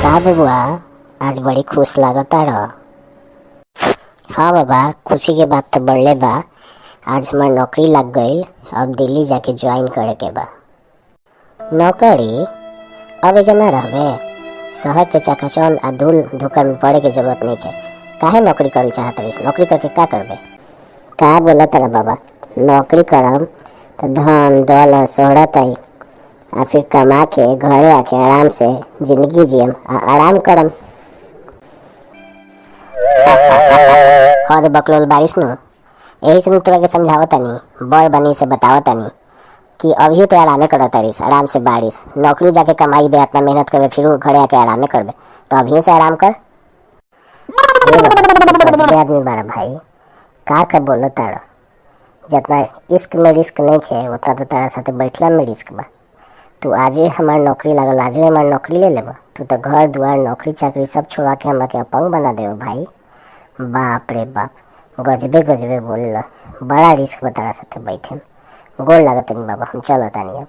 का बबुआ, आज बड़ी खुश लागता रह। हाँ बाबा, खुशी के बात तो बढ़ले बा। आज हमार नौकरी लग गईल। अब दिल्ली जाके ज्वाइन करे के बा। नौकरी अब एजा ना रहबे। शहर के चकाचौंध आ धूल धुकर में पड़े के जरूरत नहीं है। काहे नौकरी करल चाहत रहीस? नौकरी करके का करबे? का बोला तारा बाबा? नौकरी करम तो धन दौलत शोहरत आई, आ फिर कमा के घरे आके आराम से जिंदगी जियम आ आराम करम। हद बकलोल बारिश नु। यही से तोरा के समझावतानी, बड़ बनी से बतावतानी कि अभी तो आरामे करत तारीस, आराम से बारिश। नौकरी जाके कमाई बे, इतना मेहनत करबे, फिर घरे आके आरामे करबे, तो अभी से आराम कर। गजबे आदमी बारा भाई, का बोलो तारा। जितना इश्क में रिस्क नहीं खे, उतना तो तारा साथे बैठला में रिस्क बा। तू आज हमार नौकरी लागल, आज हमार नौकरी ले लेबा। तू तो घर दुआर नौकरी चाकरी सब छोड़ा के हमरा के अपंग बना देबो भाई। बाप रे बाप, गजबे गजबे बोलला। बड़ा रिस्क बा तारा साथे बैठे में। गोड़ लागत नहीं बाबा, हम चलतानी अब।